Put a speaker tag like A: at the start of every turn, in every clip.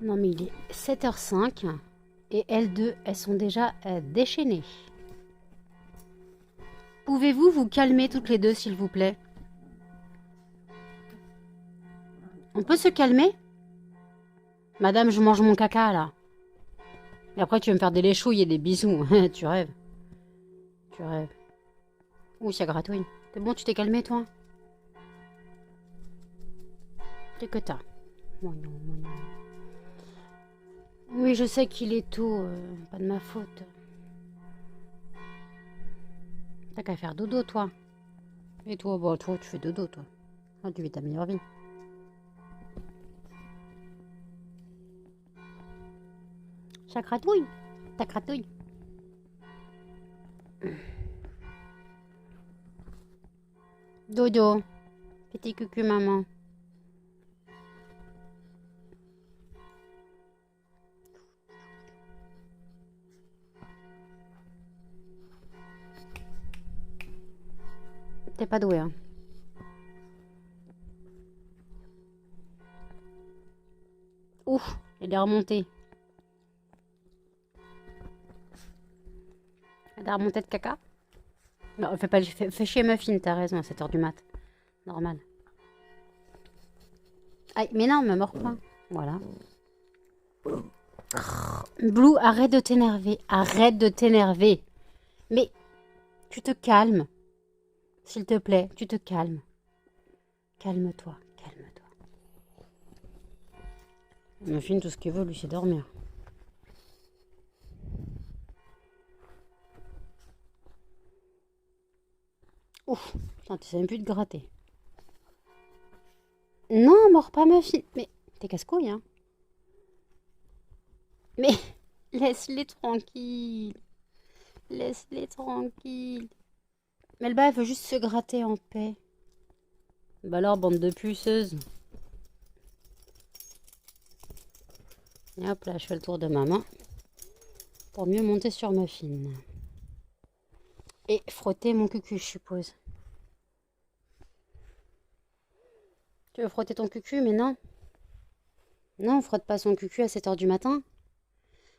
A: Non mais il est 7h05 et elles deux, elles sont déjà déchaînées. Pouvez-vous vous calmer toutes les deux, s'il vous plaît? On peut se calmer? Madame, je mange mon caca, là. Et après, tu vas me faire des léchouilles et des bisous. Tu rêves. Tu rêves. Ouh, ça gratouille. C'est bon, tu t'es calmé, toi? Qu'est-ce que t'as? Moi non, moi non. Oui, je sais qu'il est tôt. Pas de ma faute. T'as qu'à faire dodo, toi. Et toi, bon, toi, tu fais dodo, toi. Ah, tu vis ta meilleure vie. Ça gratouille. Ça gratouille. Dodo. Petit cucu, maman. T'es pas doué, hein. Ouf, elle est remontée. Elle est remontée de caca. Non, fais chier Muffin, t'as raison, à 7h du mat. Normal. Aïe, mais non, me mords pas. Voilà. Blue, arrête de t'énerver. Arrête de t'énerver. Mais tu te calmes. S'il te plaît, tu te calmes. Calme-toi, calme-toi. Muffin, tout ce qu'il veut, lui, c'est dormir. Ouf, putain, tu sais même plus te gratter. Non, mords pas Muffin. Mais t'es casse-couille, hein. Mais laisse-les tranquilles. Laisse-les tranquilles. Melba, elle veut juste se gratter en paix. Bah alors, bande de puceuses. Et hop là, je fais le tour de ma main. Pour mieux monter sur Muffin. Et frotter mon cucu, je suppose. Tu veux frotter ton cucu, mais non. Non, on frotte pas son cucu à 7h du matin.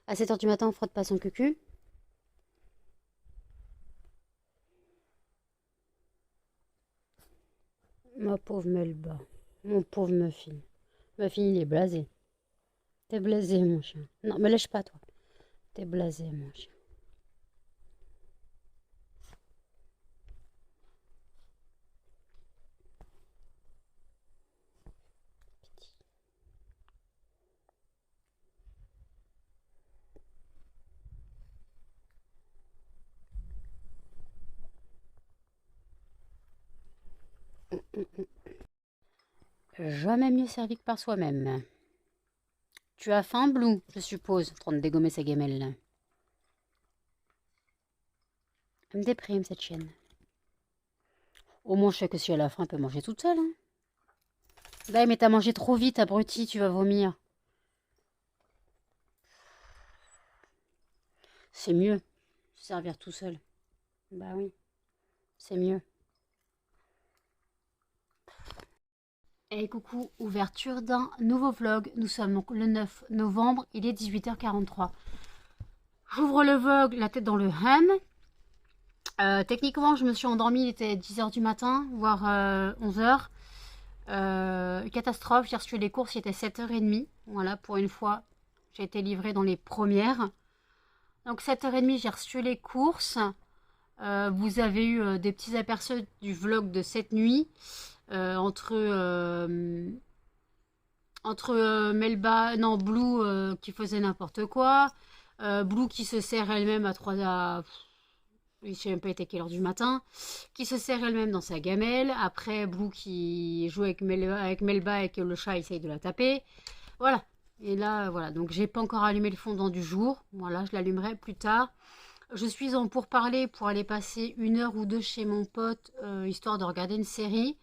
A: À 7h du matin, on frotte pas son cucu. Ma pauvre Melba. Mon pauvre Muffin. Muffin, il est blasé. T'es blasé, mon chien. Non, me lèche pas, toi. T'es blasé, mon chien. Jamais mieux servi que par soi-même. Tu as faim, Blue, je suppose, en train de dégommer sa gamelle. Elle me déprime, cette chienne. Au moins, je sais que si elle a faim, elle peut manger toute seule. Hein. Bah, mais t'as mangé trop vite, abruti, tu vas vomir. C'est mieux, se servir tout seul. Bah oui, c'est mieux. Et coucou, ouverture d'un nouveau vlog. Nous sommes donc le 9 novembre, il est 18h43. J'ouvre le vlog, la tête dans le ham. Techniquement, je me suis endormie, il était 10h du matin, voire 11h. Catastrophe, j'ai reçu les courses, il était 7h30. Voilà, pour une fois, j'ai été livrée dans les premières. Donc 7h30, j'ai reçu les courses. Vous avez eu des petits aperçus du vlog de cette nuit. Entre Melba, non, Blue qui faisait n'importe quoi. Blue qui se sert elle-même à 3 h. Je sais même pas été quelle heure du matin, qui se sert elle-même dans sa gamelle. Après, Blue qui joue avec Melba et que le chat essaye de la taper. Voilà. Et là, voilà. Donc, j'ai pas encore allumé le fondant du jour. Voilà, je l'allumerai plus tard. Je suis en pourparlers pour aller passer 1 heure ou 2 chez mon pote, histoire de regarder une série.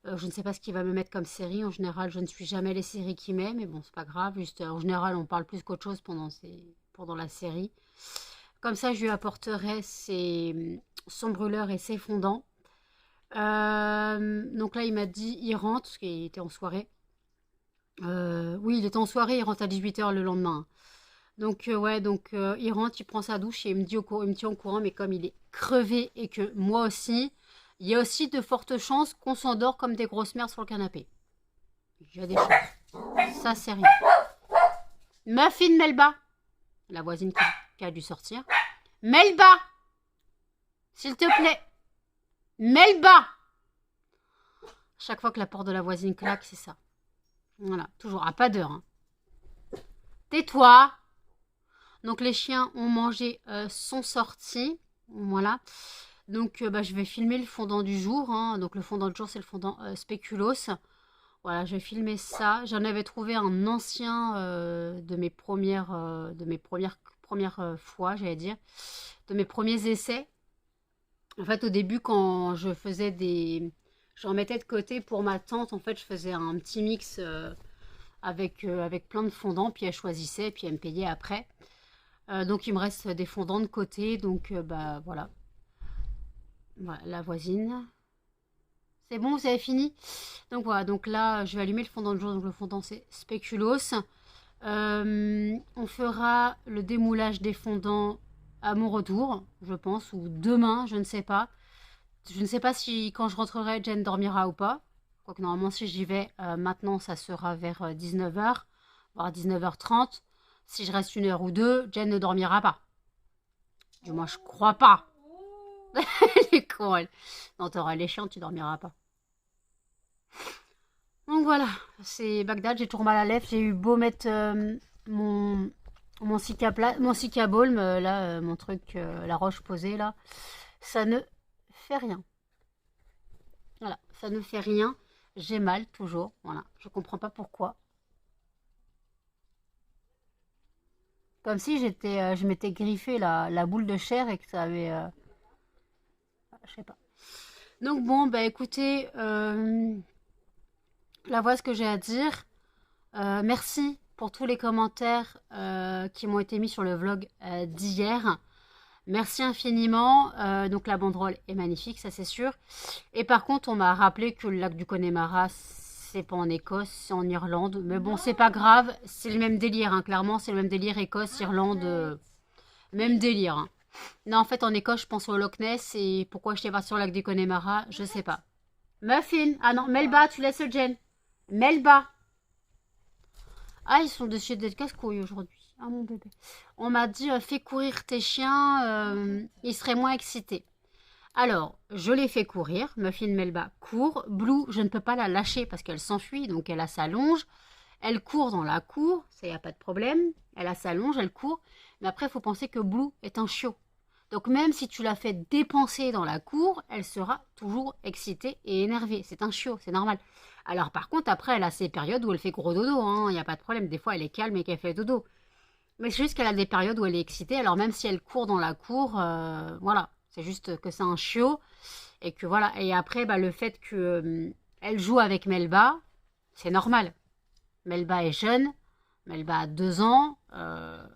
A: Je ne sais pas ce qu'il va me mettre comme série. En général, je ne suis jamais les séries qu'il met, mais bon, c'est pas grave. Juste, en général, on parle plus qu'autre chose pendant la série. Comme ça, je lui apporterai son brûleur et ses fondants. Donc là, il m'a dit, il rentre, parce qu'il était en soirée. Oui, il est en soirée, il rentre à 18 h le lendemain. Donc, ouais, donc il rentre, il prend sa douche et il me dit il me tient au courant, mais comme il est crevé et que moi aussi, il y a aussi de fortes chances qu'on s'endort comme des grosses merdes sur le canapé. Il y a des chances. Ça, c'est rien. Muffin Melba, la voisine qui a dû sortir. Melba, s'il te plaît. Melba. Chaque fois que la porte de la voisine claque, c'est ça. Voilà, toujours à pas d'heure. Hein. Tais-toi. Donc les chiens ont mangé, sont sortis. Voilà. Donc bah, je vais filmer le fondant du jour. Hein. Donc le fondant du jour, c'est le fondant spéculoos. Voilà, je vais filmer ça. J'en avais trouvé un ancien de mes premières fois, j'allais dire, de mes premiers essais. En fait, au début, quand je faisais j'en mettais de côté pour ma tante. En fait, je faisais un petit mix avec plein de fondants, puis elle choisissait, puis elle me payait après. Donc il me reste des fondants de côté, donc bah voilà. Voilà, la voisine. C'est bon, vous avez fini? Donc voilà, donc là je vais allumer le fondant de jour, donc le fondant c'est spéculoos. On fera le démoulage des fondants à mon retour, je pense, ou demain, je ne sais pas. Je ne sais pas si quand je rentrerai, Jen dormira ou pas. Quoique normalement si j'y vais maintenant, ça sera vers 19 h, voire 19 h 30. Si je reste 1 heure ou deux, Jen ne dormira pas. Du moins, je crois pas. Elle est con, elle. Non, t'auras les chiens, tu dormiras pas. Donc voilà, c'est Bagdad, j'ai toujours mal à la lèvre. J'ai eu beau mettre mon Cicabalm, là, mon truc, la roche posée, là. Ça ne fait rien. Voilà, ça ne fait rien. J'ai mal, toujours. Voilà, je comprends pas pourquoi. Comme si je m'étais griffé la boule de chair et que ça avait... je sais pas. Donc bon, bah écoutez, là voilà ce que j'ai à dire. Merci pour tous les commentaires qui m'ont été mis sur le vlog d'hier. Merci infiniment. Donc la banderole est magnifique, ça c'est sûr. Et par contre, on m'a rappelé que le lac du Connemara, c'est pas en Écosse, c'est en Irlande. Mais bon, c'est pas grave, c'est le même délire. Hein. Clairement, c'est le même délire Écosse, Irlande, même délire. Hein. Non, en fait, en Écosse, je pense au Loch Ness. Et pourquoi je t'ai parti sur le lac du Connemara, je sais pas. Muffin. Ah non, Melba, tu laisses Jen. Melba. Ah, ils sont décidés d'être casse-couilles aujourd'hui. Ah, mon bébé. On m'a dit, fais courir tes chiens, ils seraient moins excités. Alors, je les fais courir. Muffin Melba court. Blue, je ne peux pas la lâcher parce qu'elle s'enfuit, donc elle a sa longe. Elle court dans la cour, ça y a pas de problème. Elle a sa longe, elle court. Mais après, il faut penser que Blue est un chiot. Donc même si tu la fais dépenser dans la cour, elle sera toujours excitée et énervée. C'est un chiot, c'est normal. Alors par contre, après, elle a ses périodes où elle fait gros dodo. Il n'y a pas de problème. Des fois, elle est calme et qu'elle fait dodo. Mais c'est juste qu'elle a des périodes où elle est excitée. Alors même si elle court dans la cour, voilà. C'est juste que c'est un chiot. Et que voilà. Et après, bah, le fait qu'elle elle joue avec Melba, c'est normal. Melba est jeune. Melba a 2 ans,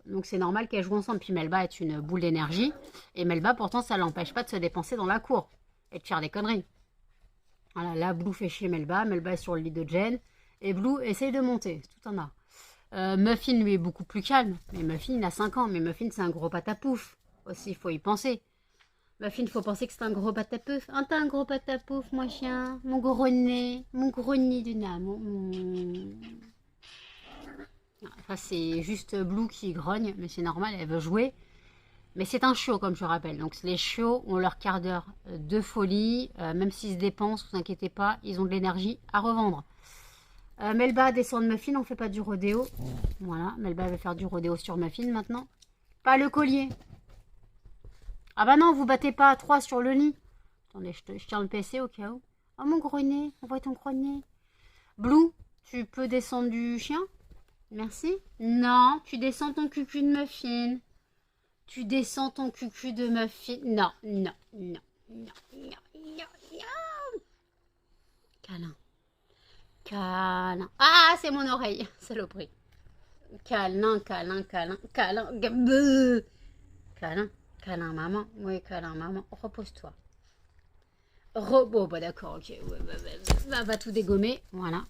A: donc c'est normal qu'elles jouent ensemble. Puis Melba est une boule d'énergie. Et Melba, pourtant, ça ne l'empêche pas de se dépenser dans la cour et de faire des conneries. Voilà, là, Blue fait chier Melba. Melba est sur le lit de Jen. Et Blue essaye de monter. C'est tout un art. Muffin, lui, est beaucoup plus calme. Mais Muffin, il a 5 ans. Mais Muffin, c'est un gros patapouf. Aussi, il faut y penser. Muffin, il faut penser que c'est un gros patapouf. Ah, t'as un gros patapouf, mon chien. Mon gros nez. Mon gros nez de nam. Ça, c'est juste Blue qui grogne, mais c'est normal, elle veut jouer. Mais c'est un chiot, comme je rappelle. Donc les chiots ont leur quart d'heure de folie. Même s'ils se dépensent, vous inquiétez pas, ils ont de l'énergie à revendre. Melba descend de Muffin, on fait pas du rodéo. Voilà, Melba va faire du rodéo sur Muffin maintenant. Pas le collier. Ah bah non, vous battez pas à 3 sur le lit. Attendez, je tiens le PC au cas où. Oh mon gros nez, on voit ton gros nez. Blue, tu peux descendre du chien? Merci. Non, tu descends ton cucu de Muffin. Tu descends ton cucu de Muffin. Non, non, non, non, non, non, non. Câlin. Câlin. Ah, c'est mon oreille, saloperie. Câlin, câlin, câlin, câlin. Câlin, câlin, maman. Oui, câlin, maman. Repose-toi. Bon, bah d'accord, ok. Ouais, va tout dégommer. Voilà.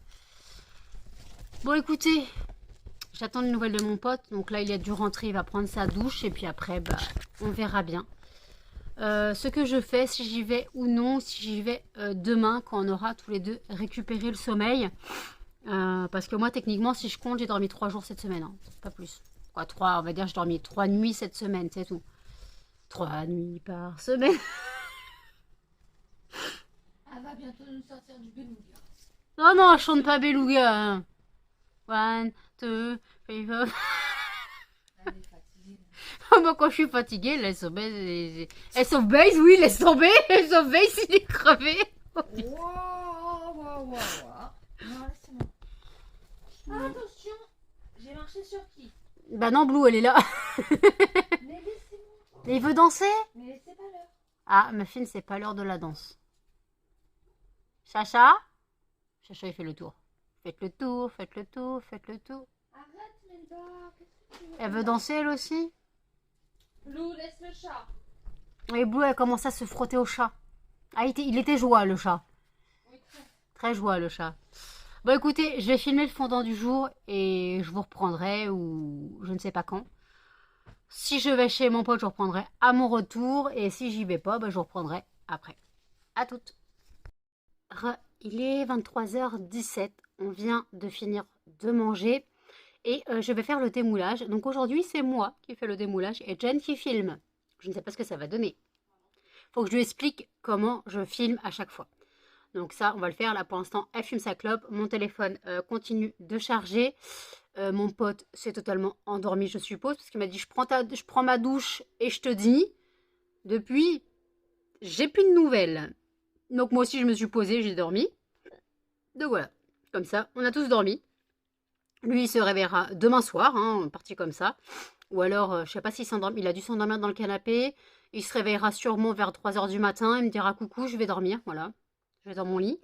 A: Bon, écoutez, j'attends les nouvelles de mon pote. Donc là, il a dû rentrer, il va prendre sa douche. Et puis après, bah, on verra bien. Ce que je fais, si j'y vais ou non, si j'y vais demain, quand on aura tous les deux récupéré le sommeil. Parce que moi, techniquement, si je compte, j'ai dormi 3 jours cette semaine. Hein, pas plus. Quoi, 3, on va dire, j'ai dormi 3 nuits cette semaine, c'est tout. 3 nuits par semaine.
B: Elle va bientôt nous sortir du beluga.
A: Non, non, je chante pas Beluga. Hein. One, two, three, four.
B: Elle est fatiguée.
A: Moi, quand je suis fatiguée, laisse tomber. Laisse tomber, oui, laisse tomber. Laisse tomber, s'il est crevé.
B: Waouh. Non, laissez-moi. Ah, attention, j'ai marché sur qui?
A: Bah non, Blue, elle est là.
B: Mais laissez-moi.
A: Il veut danser?
B: Mais c'est pas l'heure.
A: Ah, ma fille, c'est pas l'heure de la danse. Chacha? Chacha, il fait le tour. Faites le tour, faites le tour, faites le tour.
B: Arrête, Melba. Qu'est-ce que tu veux?
A: Elle veut danser, elle aussi?
B: Lou, laisse le chat.
A: Et Blue, elle commence à se frotter au chat. Ah, il était joie, le chat.
B: Oui, très.
A: Très joie, le chat. Bon, écoutez, je vais filmer le fondant du jour et je vous reprendrai ou je ne sais pas quand. Si je vais chez mon pote, je reprendrai à mon retour. Et si j'y vais pas, bah, je reprendrai après. À toutes. Il est 23h17. On vient de finir de manger. Et je vais faire le démoulage. Donc aujourd'hui, c'est moi qui fais le démoulage et Jen qui filme. Je ne sais pas ce que ça va donner. Faut que je lui explique comment je filme à chaque fois. Donc ça, on va le faire. Là, pour l'instant, elle fume sa clope. Mon téléphone continue de charger. Mon pote s'est totalement endormi, je suppose, parce qu'il m'a dit, je prends ma douche et je te dis. Depuis, j'ai plus de nouvelles. Donc moi aussi, je me suis posée, j'ai dormi. Donc voilà, comme ça, on a tous dormi. Lui, il se réveillera demain soir, hein, parti comme ça. Ou alors, je sais pas s'il s'endorme, il a dû s'endormir dans le canapé. Il se réveillera sûrement vers 3 h du matin. Il me dira coucou, je vais dormir, voilà. Je vais dans mon lit.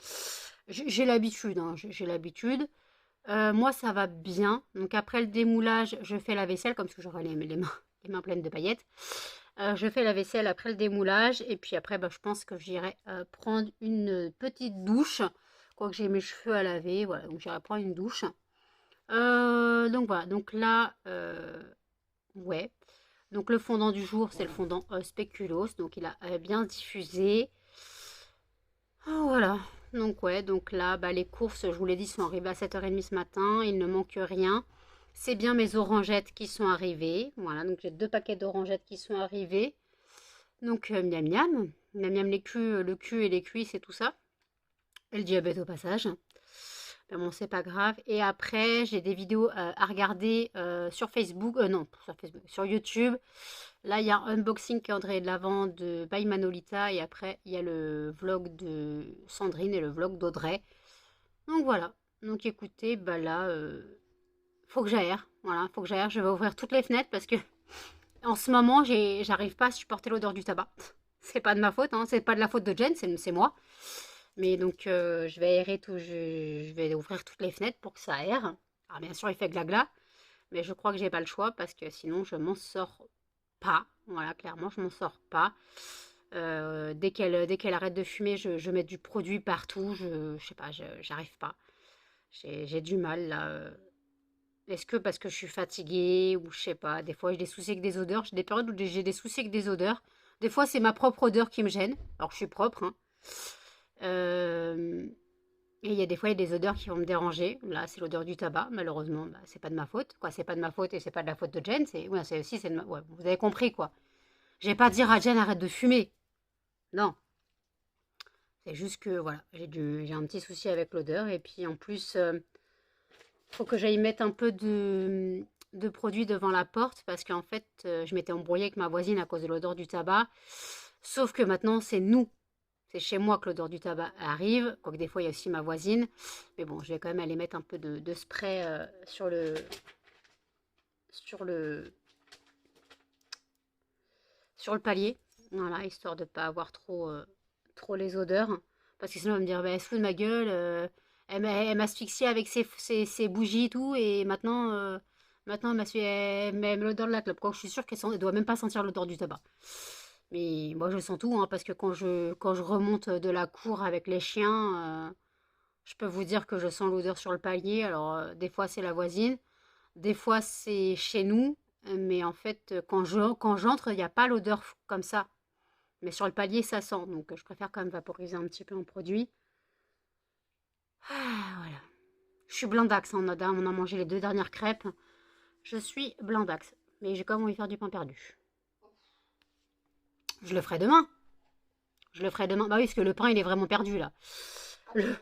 A: J'ai l'habitude, hein, j'ai l'habitude. Moi, ça va bien. Donc après le démoulage, je fais la vaisselle, comme ça j'aurai les mains pleines de paillettes. Je fais la vaisselle après le démoulage. Et puis après, bah, je pense que j'irai prendre une petite douche. Quoique j'ai mes cheveux à laver. Voilà, donc j'irai prendre une douche. Donc voilà, donc là, ouais. Donc le fondant du jour, c'est le fondant spéculoos. Donc il a bien diffusé. Oh, voilà. Donc ouais, donc là, bah, les courses, je vous l'ai dit, sont arrivées à 7h30 ce matin. Il ne manque rien. C'est bien mes orangettes qui sont arrivées. Voilà, donc j'ai 2 paquets d'orangettes qui sont arrivés. Donc miam miam. Miam miam le cul et les cuisses et tout ça. Et le diabète au passage. Mais bon, c'est pas grave. Et après, j'ai des vidéos à regarder sur Facebook. Non, sur Facebook, sur YouTube. Là, il y a un unboxing André de l'Avent de by Manolita. Et après, il y a le vlog de Sandrine et le vlog d'Audrey. Donc voilà. Donc écoutez, bah là, faut que j'aère. Voilà, faut que j'aère. Je vais ouvrir toutes les fenêtres parce que en ce moment, j'arrive pas à supporter l'odeur du tabac. C'est pas de ma faute, hein. C'est pas de la faute de Jen, c'est moi. Mais donc, je vais aérer tout, je vais ouvrir toutes les fenêtres pour que ça aère. Alors, bien sûr, il fait glas, mais je crois que j'ai pas le choix parce que sinon, je m'en sors pas. Voilà, clairement, je m'en sors pas. Dès qu'elle arrête de fumer, je mets du produit partout. Je sais pas, j'arrive pas. J'ai du mal là. Est-ce que parce que je suis fatiguée ou je sais pas, des fois j'ai des soucis avec des odeurs. J'ai des périodes où j'ai des soucis avec des odeurs. Des fois, c'est ma propre odeur qui me gêne. Alors que je suis propre, hein. Euh, et il y a des fois, il y a des odeurs qui vont me déranger. Là, c'est l'odeur du tabac. Malheureusement, bah, c'est pas de ma faute. Quoi, c'est pas de ma faute et c'est pas de la faute de Jen. C'est, ouais, c'est aussi, c'est de ouais, vous avez compris, quoi. Je vais pas dire à Jen, arrête de fumer. Non. C'est juste que, voilà, j'ai un petit souci avec l'odeur. Et puis, en plus, faut que j'aille mettre un peu de produit devant la porte parce qu'en fait, je m'étais embrouillée avec ma voisine à cause de l'odeur du tabac. Sauf que maintenant, c'est chez moi que l'odeur du tabac arrive, quoique des fois il y a aussi ma voisine. Mais bon, je vais quand même aller mettre un peu de spray sur le, sur le palier. Voilà, histoire de ne pas avoir trop les odeurs. Parce que sinon, elle va me dire, bah, elle se fout de ma gueule. Elle m'asphyxiait avec ses bougies et tout. Et maintenant elle met l'odeur de la clope. Quoi, je suis sûre qu'elle ne doit même pas sentir l'odeur du tabac. Mais moi, je sens tout, hein, parce que quand je remonte de la cour avec les chiens, Je peux vous dire que je sens l'odeur sur le palier. Alors, des fois, c'est la voisine. Des fois, c'est chez nous. Mais en fait, quand j'entre, il n'y a pas l'odeur comme ça. Mais sur le palier, ça sent. Donc, je préfère quand même vaporiser un petit peu en produit. Ah, voilà. Je suis blindax en Oda. On a mangé les 2 dernières crêpes. Je suis blindax. Mais j'ai quand même envie de faire du pain perdu. Je le ferai demain. Je le ferai demain. Bah oui, parce que le pain, il est vraiment perdu, là. Le...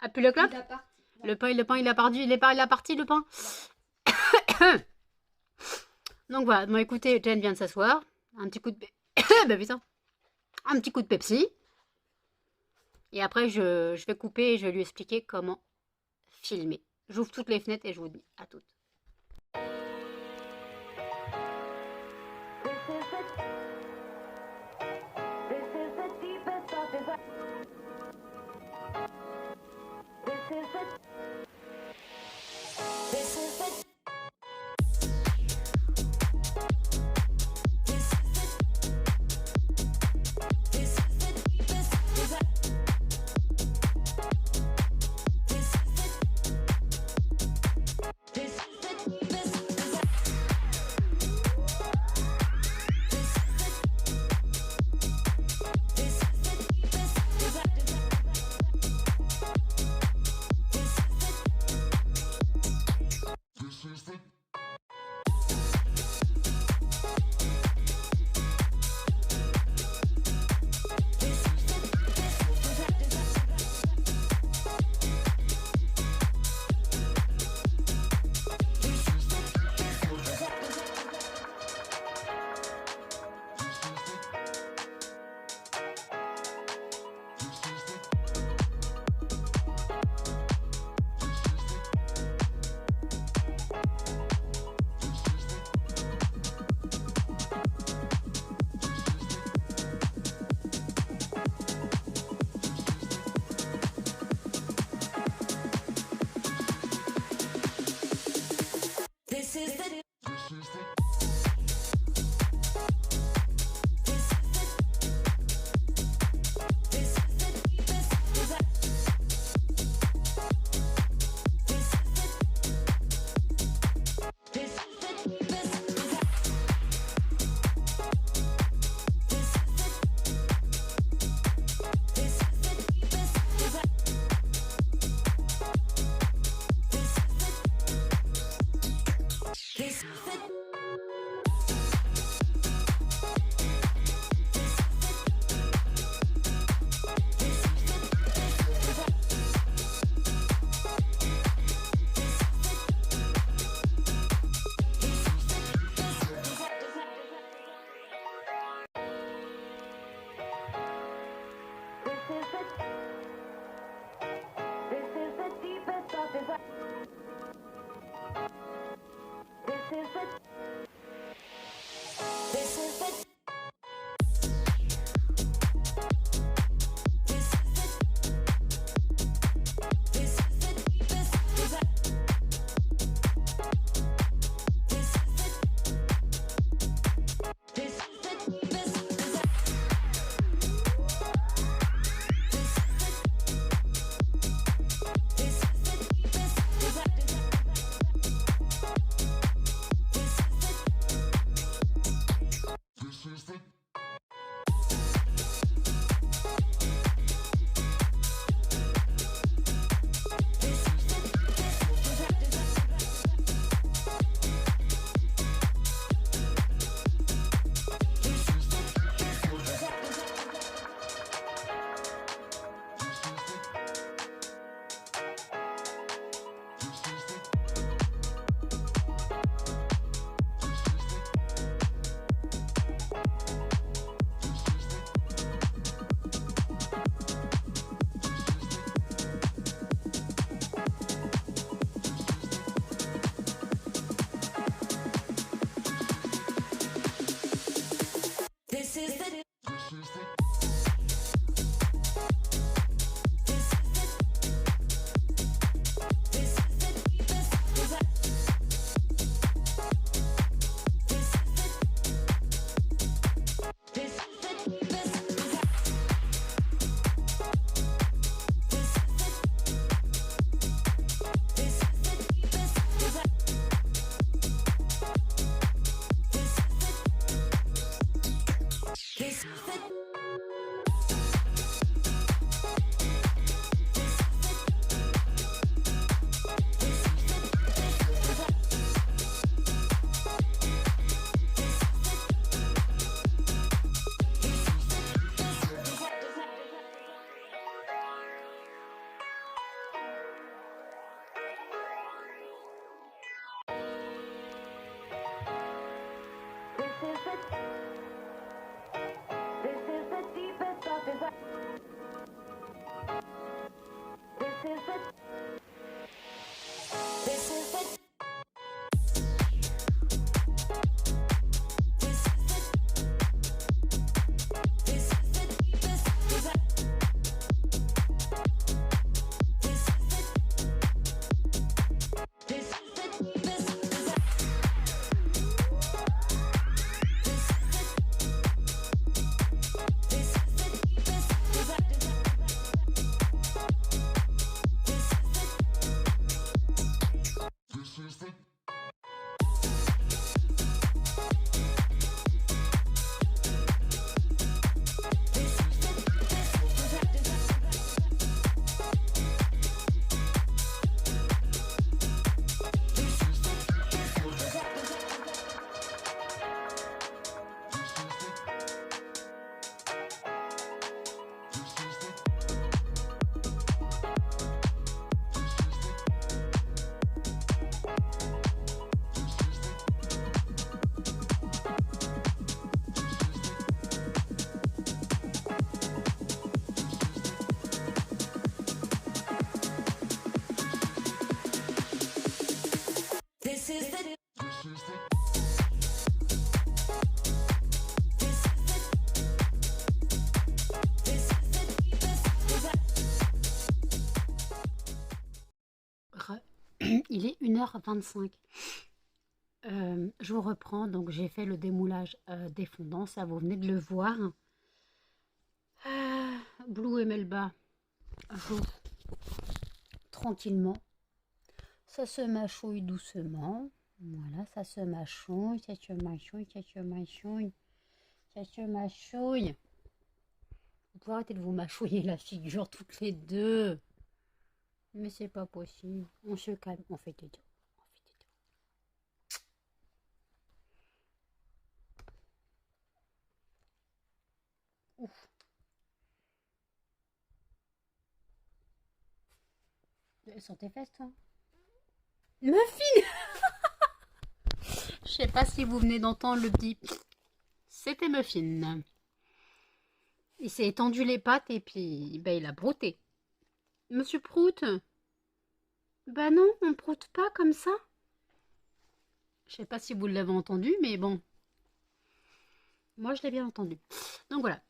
A: Ah, puis le clope. Le pain, il a perdu. Il a parti, le pain. Donc voilà. Bon, écoutez, Jen vient de s'asseoir. Un petit coup de... bah putain. Un petit coup de Pepsi. Et après, je vais couper et je vais lui expliquer comment filmer. J'ouvre toutes les fenêtres et je vous dis à toutes. Il est 1h25. Je vous reprends, donc j'ai fait le démoulage des fondants, ça vous venez de le voir. Blue et Melba jouent tranquillement. Ça se mâchouille doucement. Voilà, ça se mâchouille, ça se mâchouille, ça se mâchouille, ça se mâchouille. Vous pouvez arrêter de vous mâchouiller la figure toutes les deux. Mais c'est pas possible. On se calme, on fait des deux. Ouf. Sur tes fesses, toi. Muffin. Je sais pas si vous venez d'entendre le petit. C'était Muffin. Il s'est étendu les pattes et puis ben, il a brouté. Monsieur Prout. Bah non, on proute pas comme ça. Je sais pas si vous l'avez entendu, mais bon. Moi, je l'ai bien entendu. Donc voilà.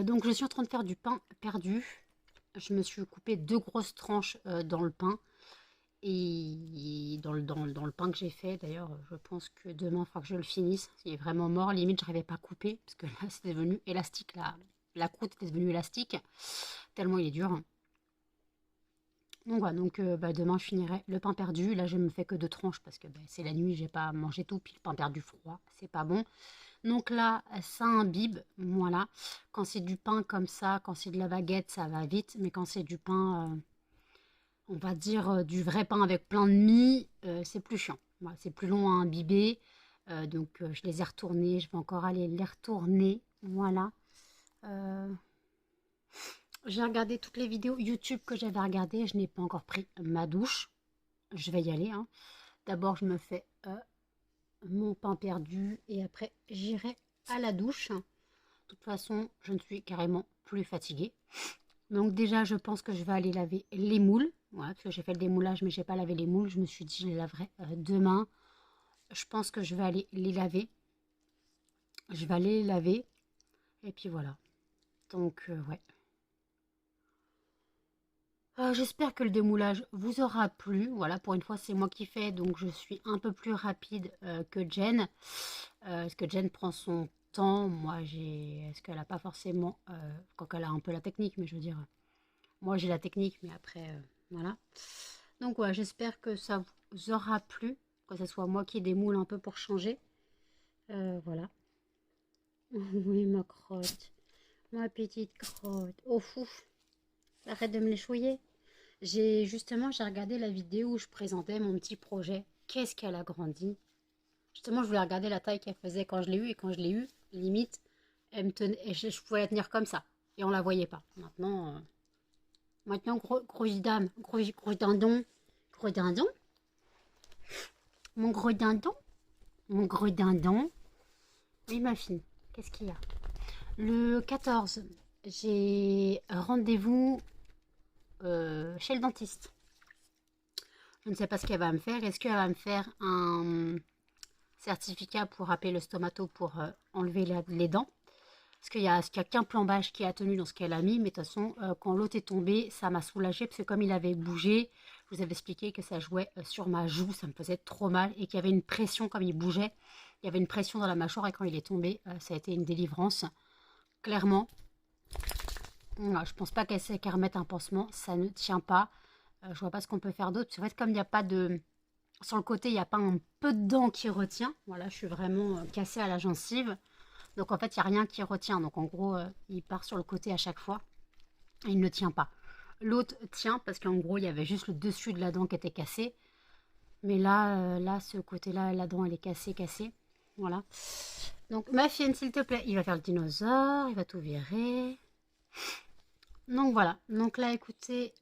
A: Donc je suis en train de faire du pain perdu. Je me suis coupé 2 grosses tranches dans le pain. Et dans le pain que j'ai fait, d'ailleurs, je pense que demain, il faudra que je le finisse. Il est vraiment mort. Limite, je n'arrivais pas à couper. Parce que là, c'était devenu élastique. La croûte était devenue élastique. Tellement il est dur. Donc voilà, donc demain je finirai le pain perdu. Là je me fais que 2 tranches parce que c'est la nuit, j'ai pas mangé tout, puis le pain perdu froid, c'est pas bon. Donc là ça imbibe, voilà. Quand c'est du pain comme ça, quand c'est de la baguette, ça va vite, mais quand c'est du pain, on va dire du vrai pain avec plein de mie, c'est plus chiant. Voilà, c'est plus long à imbiber. Donc je les ai retournés, je vais encore aller les retourner, voilà. J'ai regardé toutes les vidéos YouTube que j'avais regardées. Je n'ai pas encore pris ma douche. Je vais y aller. Hein. D'abord, je me fais mon pain perdu. Et après, j'irai à la douche. De toute façon, je ne suis carrément plus fatiguée. Donc déjà, je pense que je vais aller laver les moules. Voilà, parce que j'ai fait le démoulage, mais je n'ai pas lavé les moules. Je me suis dit, je les laverai demain. Je pense que je vais aller les laver. Je vais aller les laver. Et puis voilà. Donc, ouais. J'espère que le démoulage vous aura plu. Voilà, pour une fois, c'est moi qui fais, donc je suis un peu plus rapide que Jen. Parce que Jen prend son temps. Moi, est-ce qu'elle n'a pas forcément... quand elle a un peu la technique, mais je veux dire... moi, j'ai la technique, mais après, voilà. Donc, voilà, j'espère que ça vous aura plu. Que ce soit moi qui démoule un peu pour changer. Voilà. Oui, ma crotte. Ma petite crotte. Oh, fou. Arrête de me les chouiller. J'ai regardé la vidéo où je présentais mon petit projet. Qu'est-ce qu'elle a grandi. Justement, je voulais regarder la taille qu'elle faisait quand je l'ai eue. Et quand je l'ai eue, limite, elle me tenait, je pouvais la tenir comme ça. Et on la voyait pas. Maintenant, gros dame, gros dindon. Gros dindon. Mon gros dindon. Mon gros dindon. Oui, ma fille, qu'est-ce qu'il y a? Le 14, j'ai rendez-vous chez le dentiste. Je ne sais pas ce qu'elle va me faire. Est-ce qu'elle va me faire un certificat pour appeler le stomato pour enlever les dents? Parce qu'il y a qu'un plombage qui a tenu dans ce qu'elle a mis. Mais de toute façon, quand l'autre est tombé, ça m'a soulagée. Parce que comme il avait bougé, je vous avais expliqué que ça jouait sur ma joue. Ça me faisait trop mal. Et qu'il y avait une pression comme il bougeait. Il y avait une pression dans la mâchoire. Et quand il est tombé, ça a été une délivrance. Clairement. Voilà, je pense pas qu'elle remette un pansement. Ça ne tient pas. Je vois pas ce qu'on peut faire d'autre. En fait, comme il n'y a pas de... Sur le côté, il n'y a pas un peu de dent qui retient. Voilà, je suis vraiment cassée à la gencive. Donc en fait, il n'y a rien qui retient. Donc en gros, il part sur le côté à chaque fois. Et il ne tient pas. L'autre tient parce qu'en gros, il y avait juste le dessus de la dent qui était cassé. Mais là, ce côté-là, la dent, elle est cassée, cassée. Voilà. Donc ma fille, s'il te plaît, il va faire le dinosaure. Il va tout virer. Donc voilà. Donc là, écoutez...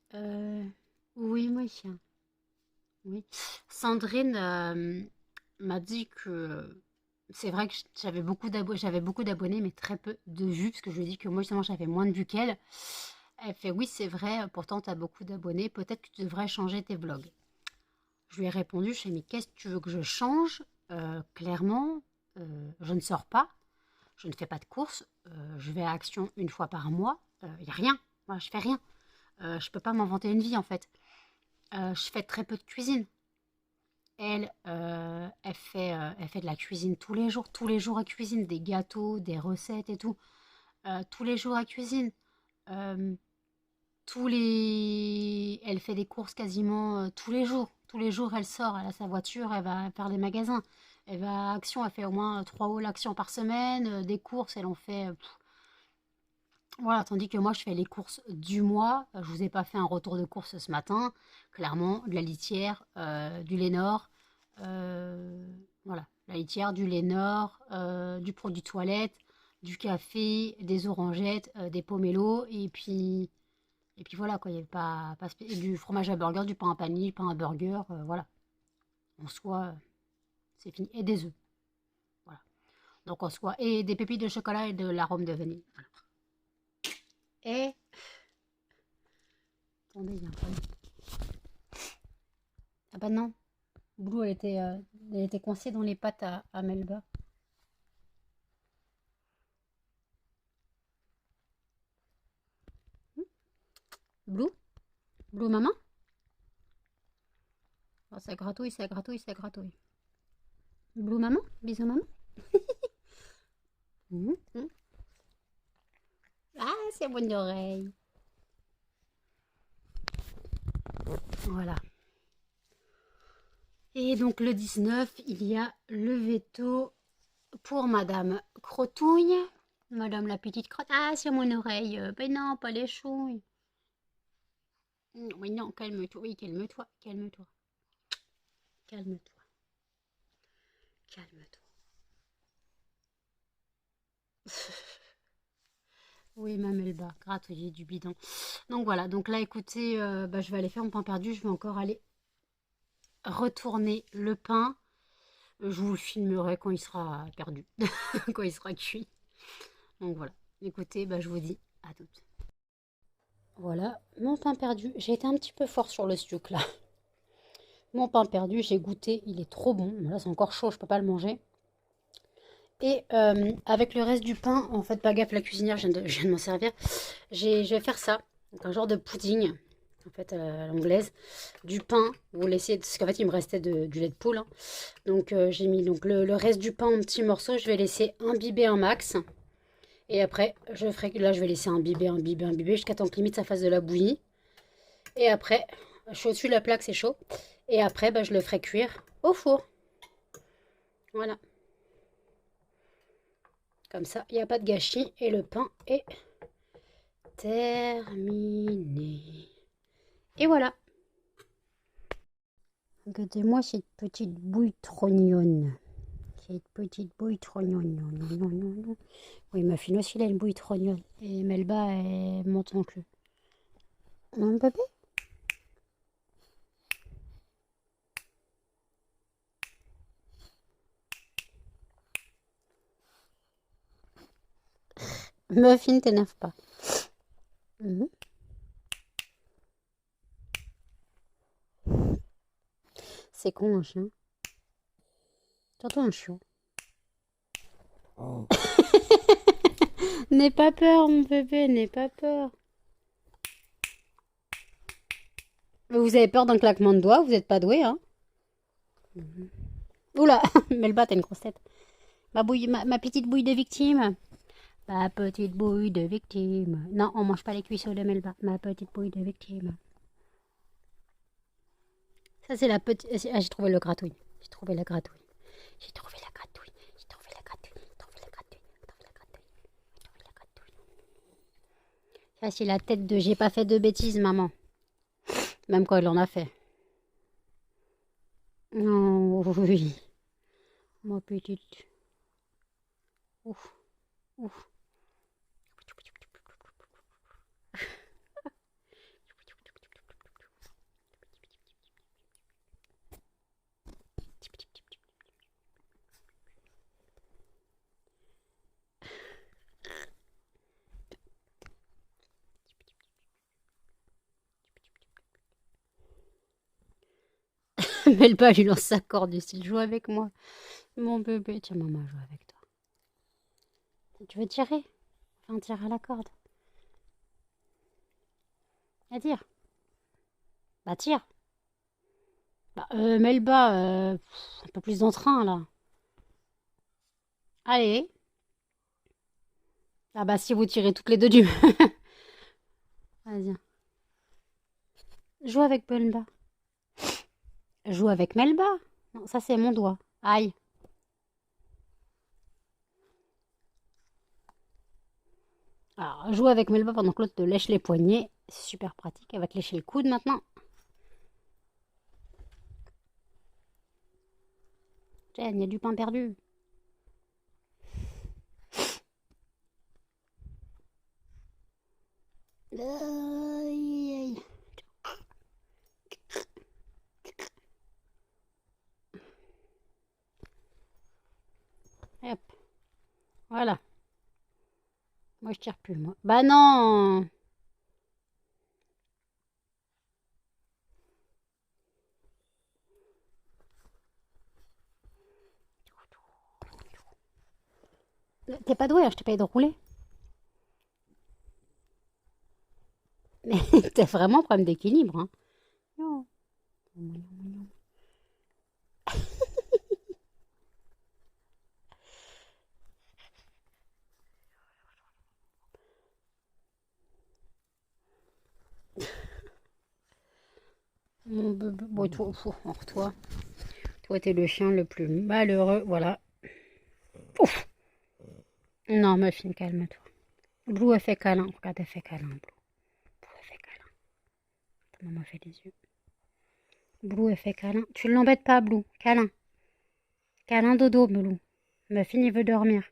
A: Oui, moi, chien. Oui. Sandrine m'a dit que c'est vrai que j'avais beaucoup d'abonnés, mais très peu de vues, parce que je lui ai dit que moi, justement, j'avais moins de vues qu'elle. Elle fait oui, c'est vrai, pourtant, tu as beaucoup d'abonnés, peut-être que tu devrais changer tes vlogs. Je lui ai répondu, je lui ai dit, mais qu'est-ce que tu veux que je change? Clairement, je ne sors pas, je ne fais pas de courses, je vais à Action une fois par mois, il n'y a rien, moi, je fais rien. Je peux pas m'inventer une vie, en fait. Je fais très peu de cuisine. Elle, elle fait de la cuisine tous les jours elle cuisine, des gâteaux, des recettes et tout. Tous les jours elle cuisine. Euh, Elle fait des courses quasiment tous les jours. Tous les jours elle sort, elle a sa voiture, elle va faire des magasins. Elle va à Action, elle fait au moins 3 hauls Action par semaine. Des courses, elle en fait... voilà, tandis que moi je fais les courses du mois. Je vous ai pas fait un retour de course ce matin. Clairement, de la litière, du Lénore. euh, voilà, la litière, du Lénore, du produit toilette, du café, des orangettes, des pomelos. Et puis voilà, quoi, il y avait et du fromage à burger, du pain à panini, du pain à burger. Voilà, en soi, c'est fini. Et des œufs. Voilà. Donc en soi, et des pépites de chocolat et de l'arôme de vanille. Voilà. Et attendez, il y a un problème. Ah bah non, Blue, elle était coincée dans les pattes à Melba. Blue? Blue, maman? Oh, ça gratouille, ça gratouille, ça gratouille. Blue, maman? Bisous, maman? Mhm, mhm. Ah, c'est bonne oreille. Voilà. Et donc le 19, il y a le veto pour Madame Crotouille. Madame la petite crotte. Ah, c'est mon oreille. Ben non, pas les chouilles. Oui, non, calme-toi. Oui, calme-toi, calme-toi. Calme-toi, calme-toi. Oui, ma Melba, gratouiller du bidon. Donc voilà, donc là, écoutez, bah, je vais aller faire mon pain perdu. Je vais encore aller retourner le pain. Je vous le filmerai quand il sera perdu, quand il sera cuit. Donc voilà, écoutez, bah, je vous dis à toutes. Voilà, mon pain perdu. J'ai été un petit peu fort sur le sucre là. Mon pain perdu, j'ai goûté, il est trop bon. Là, c'est encore chaud, je peux pas le manger. Et avec le reste du pain, en fait, pas gaffe, la cuisinière, je viens de m'en servir. Je vais faire ça, donc un genre de pudding, en fait, à l'anglaise. Du pain, vous laissez, parce qu'en fait, il me restait du lait de poule. Hein. Donc, j'ai mis donc, le reste du pain en petits morceaux. Je vais laisser imbiber un max. Et après, là, je vais laisser imbiber, jusqu'à temps que limite ça fasse de la bouillie. Et après, je suis au-dessus de la plaque, c'est chaud. Et après, bah, je le ferai cuire au four. Voilà. Comme ça, il n'y a pas de gâchis et le pain est terminé. Et voilà. Regardez-moi cette petite bouille trognonne. Cette petite bouille trognonne. Non, non, non, non, non. Oui, ma fille aussi, elle a une bouille trognonne. Et Melba, elle monte en queue. Mon bébé? Muffin, t'énerve pas. Mhm. C'est con un chien. Surtout un chiot. N'aie pas peur, mon bébé, n'aie pas peur. Vous avez peur d'un claquement de doigts, vous n'êtes pas doué, hein. Oula, Melba, t'as une grosse tête. Ma petite bouille de victime. Ma petite bouille de victime. Non, on mange pas les cuisseaux de Melba. Ma petite bouille de victime. Ça, c'est la petite... Ah, j'ai trouvé le gratouille. J'ai trouvé la gratouille. J'ai trouvé la gratouille. J'ai trouvé la gratouille. J'ai trouvé la gratouille. J'ai trouvé la gratouille. J'ai trouvé la gratouille. Ça, c'est la tête de j'ai pas fait de bêtises, maman. Même quand elle en a fait. Oh, oui. Ma petite. Ouf. Ouf. Melba lui lance sa corde du style joue avec moi. Mon bébé, tiens maman joue avec toi. Tu veux tirer? Enfin tire à la corde. À tire. Bah tire. Bah Melba, un peu plus d'entrain là. Allez. Ah bah si vous tirez toutes les deux du... Vas-y. Joue avec Melba. Joue avec Melba. Non, ça c'est mon doigt. Aïe. Alors, joue avec Melba pendant que l'autre te lèche les poignets. C'est super pratique. Elle va te lécher le coude maintenant. Tiens, il y a du pain perdu. Aïe, aïe. Hop. Voilà. Moi je tire plus moi. Bah non. T'es pas doué, hein, je t'ai payé de rouler. Mais t'as vraiment un problème d'équilibre. Hein. Non. Mon bébé. Bon, toi, or, toi, t'es le chien le plus malheureux. Voilà. Ouf. Non, ma fille, calme-toi. Blue a fait câlin. Regarde, elle fait câlin. Blue a fait câlin. Maman fait les yeux. Blue a fait câlin. Tu l'embêtes pas, Blue. Câlin. Câlin dodo, Blue. Muffin, il veut dormir.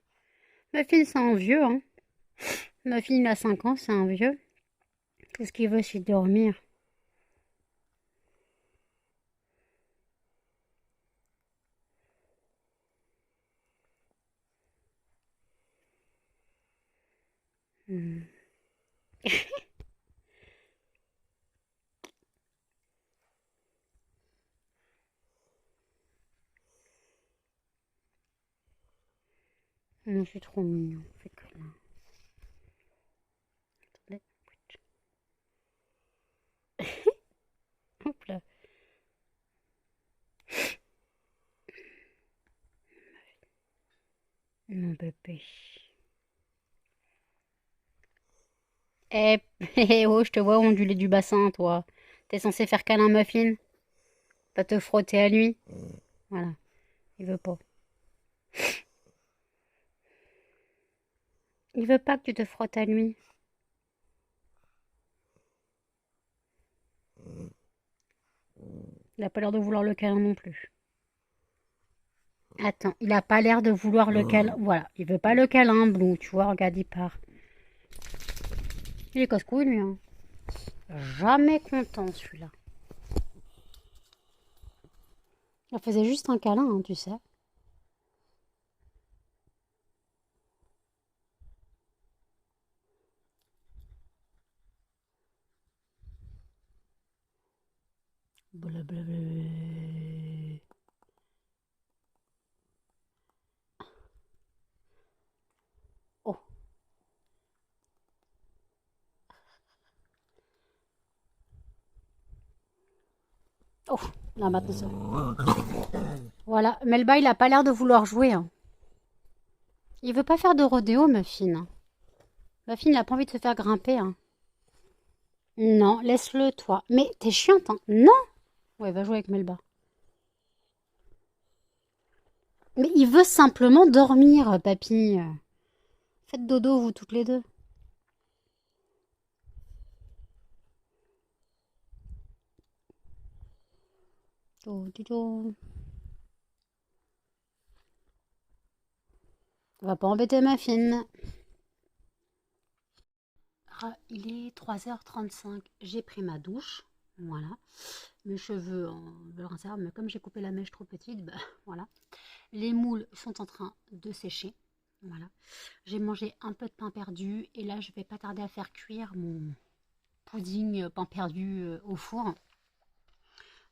A: Muffin, c'est un vieux, hein. Muffin, il a 5 ans, c'est un vieux. Tout ce qu'il veut, c'est dormir. Hmm. Non, c'est trop mignon. Fais câlin. Attendez. Hop là. Mon bébé. Eh, oh, je te vois onduler du bassin, toi. T'es censé faire câlin Muffin? Pas te frotter à lui? Voilà. Il veut pas. Il veut pas que tu te frottes à lui. Il a pas l'air de vouloir le câlin non plus. Attends, il a pas l'air de vouloir le câlin. Voilà, il veut pas le câlin, Blue. Tu vois, regarde, il part. Il est casse-couille, lui. Hein. Jamais content, celui-là. Il faisait juste un câlin, hein, tu sais. Oh, oh, là maintenant ça. Voilà, Melba, il a pas l'air de vouloir jouer, hein. Il veut pas faire de rodéo, Muffin. Muffin, il a pas envie de se faire grimper, hein. Non, laisse-le, toi. Mais t'es chiante, hein. Non. Ouais, va jouer avec Melba. Mais il veut simplement dormir, papy. Faites dodo, vous toutes les deux. Oh, dodo. On va pas embêter Muffin. Il est 3h35. J'ai pris ma douche. Voilà. Mes cheveux en veulent rincer, mais comme j'ai coupé la mèche trop petite, bah voilà. Les moules sont en train de sécher. Voilà. J'ai mangé un peu de pain perdu et là je vais pas tarder à faire cuire mon pudding pain perdu au four.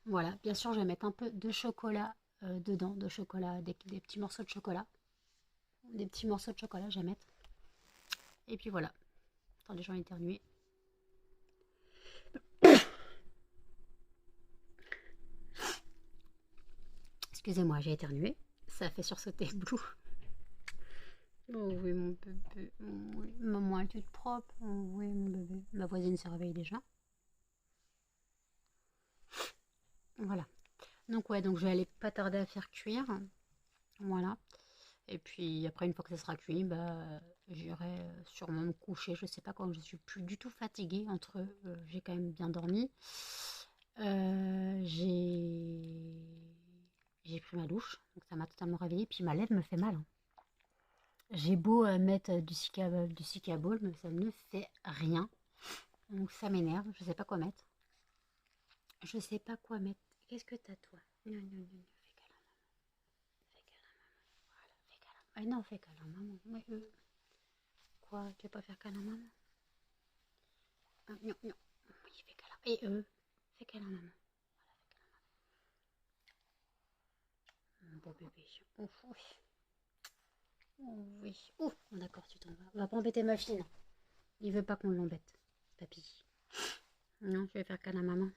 A: Voilà. Bien sûr, je vais mettre un peu de chocolat dedans, de chocolat, des petits morceaux de chocolat. Des petits morceaux de chocolat, je vais mettre. Et puis voilà. Attendez, j'en ai éternué. Excusez-moi, j'ai éternué. Ça a fait sursauter Blue. Oh oui, mon bébé. Oh oui. Maman, es-tu propre? Oh oui, mon bébé. Ma voisine se réveille déjà. Voilà. Donc ouais, donc je vais aller pas tarder à faire cuire. Voilà. Et puis après, une fois que ça sera cuit, bah, j'irai sûrement me coucher. Je sais pas quand, je suis plus du tout fatiguée. Entre eux, j'ai quand même bien dormi. J'ai pris ma douche, donc ça m'a totalement réveillée. Puis ma lèvre me fait mal, hein. J'ai beau mettre du Cicabol, mais ça ne fait rien. Donc ça m'énerve, je sais pas quoi mettre. Je sais pas quoi mettre. Qu'est-ce que t'as toi? Non, non, non, non, fais câlin, fais câlin, voilà, fais câlin. Ah non, fais câlin, maman. Mais quoi? Tu veux pas faire câlin, maman? Ah, non, non. Oui, fais câlin. Et fais câlin, maman. Mon beau bébé. Ouf, oui. Oh, oui. Oh, d'accord, tu t'en vas. On va pas embêter ma fille. Il veut pas qu'on l'embête, papy. Non, je vais faire câlin, maman.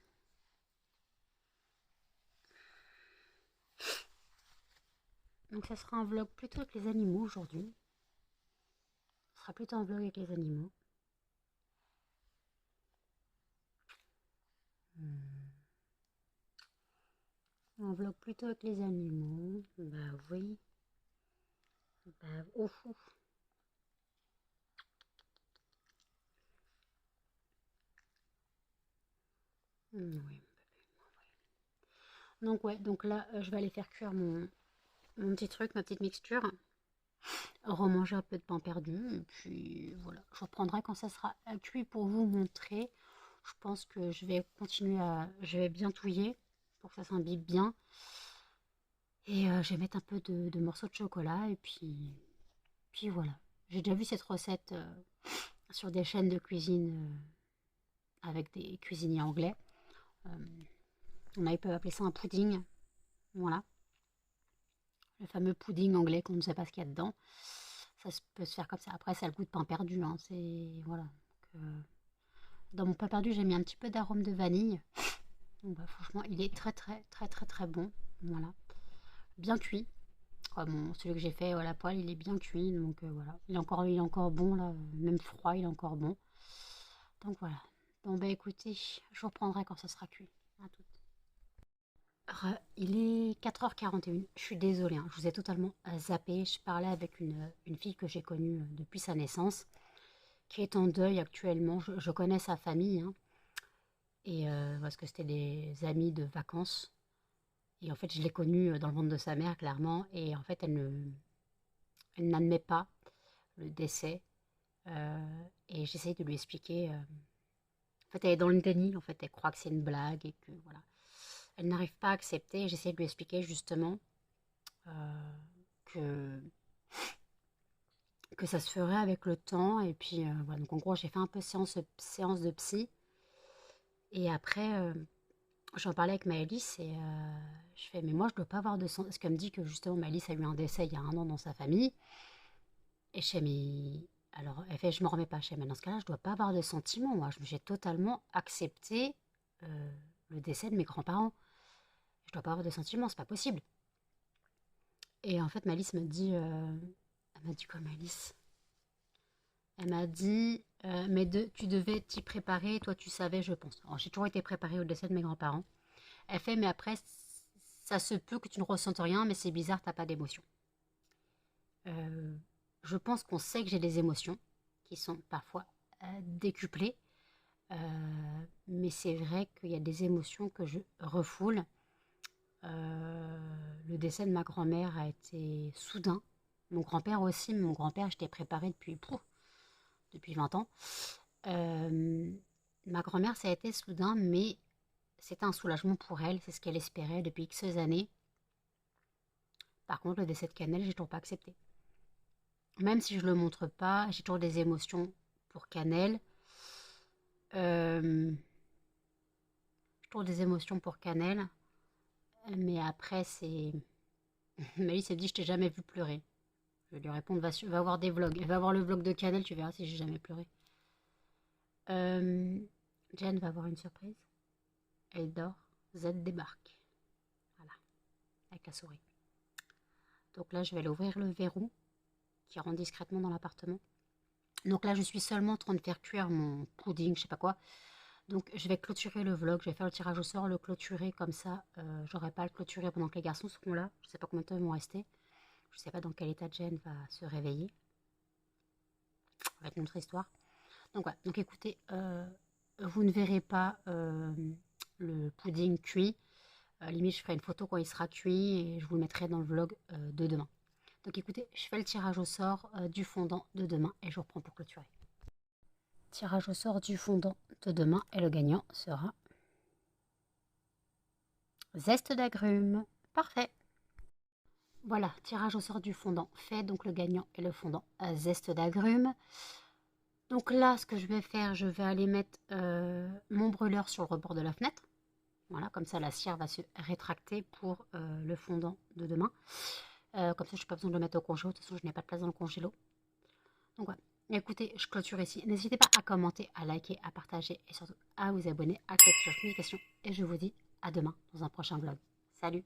A: Donc ça sera un vlog plutôt avec les animaux aujourd'hui. Ce sera plutôt un vlog avec les animaux. Un vlog plutôt avec les animaux. Bah oui. Bah ouf ouf. Oui. Donc ouais, donc là je vais aller faire cuire mon petit truc, ma petite mixture. Remanger un peu de pain perdu. Et puis voilà, je reprendrai quand ça sera cuit pour vous montrer. Je pense que je vais continuer à... Je vais bien touiller pour que ça s'imbibe bien. Et je vais mettre un peu de morceaux de chocolat. Et puis voilà. J'ai déjà vu cette recette sur des chaînes de cuisine avec des cuisiniers anglais. Ils peuvent appeler ça un pudding. Voilà. Le fameux pudding anglais qu'on ne sait pas ce qu'il y a dedans. Peut se faire comme ça. Après, ça a le goût de pain perdu, hein. C'est... Voilà. Donc, dans mon pain perdu, j'ai mis un petit peu d'arôme de vanille. Donc, bah, franchement, il est très très très très très bon. Voilà. Bien cuit. Celui que j'ai fait à la poêle, il est bien cuit. Donc voilà. Il est encore bon, là. Même froid, il est encore bon. Donc voilà. Bon, bah écoutez, je vous reprendrai quand ça sera cuit. À tout. Il est 4h41. Je suis désolée, hein, je vous ai totalement zappé. Je parlais avec une fille que j'ai connue depuis sa naissance, qui est en deuil actuellement. Je connais sa famille, hein, et parce que c'était des amis de vacances. Et en fait, je l'ai connue dans le ventre de sa mère, clairement. Et en fait, elle n'admet pas le décès. Et j'essaye de lui expliquer. En fait, elle est dans le déni. En fait, elle croit que c'est une blague et que voilà. Elle n'arrive pas à accepter. J'essaie de lui expliquer justement que, que ça se ferait avec le temps. Et puis, voilà. Donc, en gros, j'ai fait un peu séance de psy. Et après, j'en parlais avec Maëlys et je fais, mais moi je dois pas avoir de sens. Parce qu'elle me dit que justement Maëlys a eu un décès il y a 1 an dans sa famille. Et je fais, mais alors, elle fait, je me remets pas. Je fais, mais dans ce cas-là, je dois pas avoir de sentiments. Moi, j'ai totalement accepté le décès de mes grands-parents. Je dois pas avoir de sentiments, c'est pas possible. Et en fait, Maëlys me dit, elle m'a dit quoi, Maëlys? Elle m'a dit, mais tu devais t'y préparer, toi tu savais, je pense. Alors, j'ai toujours été préparée au décès de mes grands-parents. Elle fait, mais après, ça se peut que tu ne ressentes rien, mais c'est bizarre, t'as pas d'émotion. Je pense qu'on sait que j'ai des émotions qui sont parfois décuplées, mais c'est vrai qu'il y a des émotions que je refoule. Le décès de ma grand-mère a été soudain. Mon grand-père aussi, mais mon grand-père, j'étais préparée depuis 20 ans. Ma grand-mère, ça a été soudain, mais c'était un soulagement pour elle. C'est ce qu'elle espérait depuis X années. Par contre, le décès de Cannelle, j'ai toujours pas accepté. Même si je le montre pas, j'ai toujours des émotions pour Cannelle. J'ai toujours des émotions pour Cannelle. Mais après, c'est... Maëlys s'est dit, je t'ai jamais vu pleurer. Je vais lui répondre, va voir des vlogs. Elle va voir le vlog de Cannelle, tu verras si j'ai jamais pleuré. Jen va avoir une surprise. Elle dort. Z débarque. Voilà. Avec la souris. Donc là, je vais aller ouvrir le verrou qui rentre discrètement dans l'appartement. Donc là, je suis seulement en train de faire cuire mon pudding, je sais pas quoi. Donc je vais clôturer le vlog, je vais faire le tirage au sort, le clôturer comme ça. J'aurai pas à le clôturer pendant que les garçons seront là. Je sais pas combien de temps ils vont rester. Je sais pas dans quel état Jen va se réveiller. Ça va être une autre histoire. Donc voilà, donc écoutez, vous ne verrez pas le pudding cuit. Limite, je ferai une photo quand il sera cuit et je vous le mettrai dans le vlog de demain. Donc écoutez, je fais le tirage au sort du fondant de demain et je reprends pour clôturer. Tirage au sort du fondant de demain et le gagnant sera zeste d'agrumes. Parfait. Voilà, tirage au sort du fondant fait, donc le gagnant est le fondant à zeste d'agrumes. Donc là, ce que je vais faire, je vais aller mettre mon brûleur sur le rebord de la fenêtre. Voilà, comme ça la cire va se rétracter pour le fondant de demain. Comme ça, je n'ai pas besoin de le mettre au congélo. De toute façon, je n'ai pas de place dans le congélo. Donc voilà. Écoutez, je clôture ici. N'hésitez pas à commenter, à liker, à partager et surtout à vous abonner, à cliquer sur la notification. Et je vous dis à demain dans un prochain vlog. Salut!